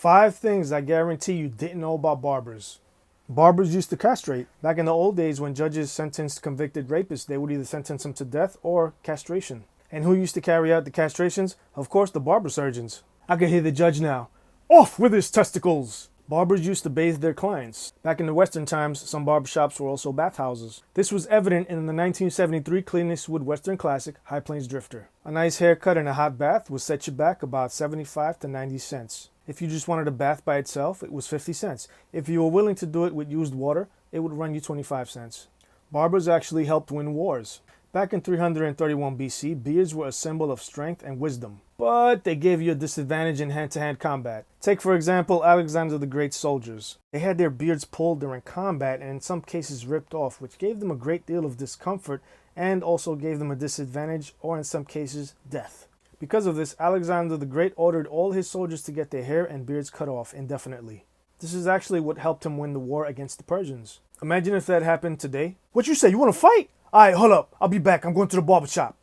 5 things I guarantee you didn't know about barbers. Barbers used to castrate. Back in the old days when judges sentenced convicted rapists, they would either sentence them to death or castration. And who used to carry out the castrations? Of course, the barber surgeons. I can hear the judge now. Off with his testicles! Barbers used to bathe their clients. Back in the Western times, some barbershops were also bathhouses. This was evident in the 1973 Clint Eastwood Western classic, High Plains Drifter. A nice haircut and a hot bath would set you back about 75 to 90 cents. If you just wanted a bath by itself, it was 50 cents. If you were willing to do it with used water, it would run you 25 cents. Barbers actually helped win wars. Back in 331 BC, beards were a symbol of strength and wisdom, but they gave you a disadvantage in hand-to-hand combat. Take, for example, Alexander the Great's soldiers. They had their beards pulled during combat and in some cases ripped off, which gave them a great deal of discomfort and also gave them a disadvantage, or in some cases, death. Because of this, Alexander the Great ordered all his soldiers to get their hair and beards cut off indefinitely. This is actually what helped him win the war against the Persians. Imagine if that happened today. What you say, you want to fight? Alright, hold up. I'll be back. I'm going to the barber shop.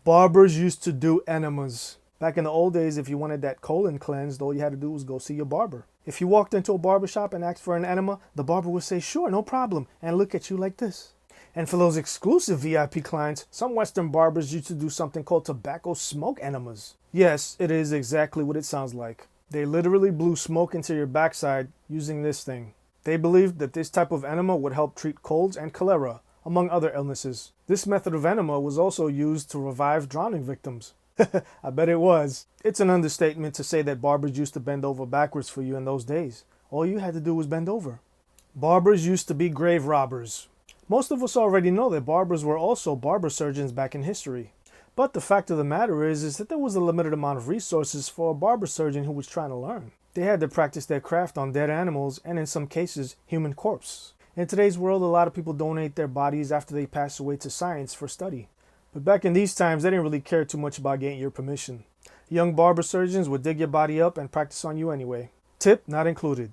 Barbers used to do enemas. Back in the old days, if you wanted that colon cleansed, all you had to do was go see your barber. If you walked into a barber shop and asked for an enema, the barber would say, sure, no problem, and look at you like this. And for those exclusive VIP clients, some Western barbers used to do something called tobacco smoke enemas. Yes, it is exactly what it sounds like. They literally blew smoke into your backside using this thing. They believed that this type of enema would help treat colds and cholera, among other illnesses. This method of enema was also used to revive drowning victims. I bet it was. It's an understatement to say that barbers used to bend over backwards for you in those days. All you had to do was bend over. Barbers used to be grave robbers. Most of us already know that barbers were also barber surgeons back in history. But the fact of the matter is that there was a limited amount of resources for a barber surgeon who was trying to learn. They had to practice their craft on dead animals and in some cases, human corpses. In today's world, a lot of people donate their bodies after they pass away to science for study. But back in these times, they didn't really care too much about getting your permission. Young barber surgeons would dig your body up and practice on you anyway. Tip not included.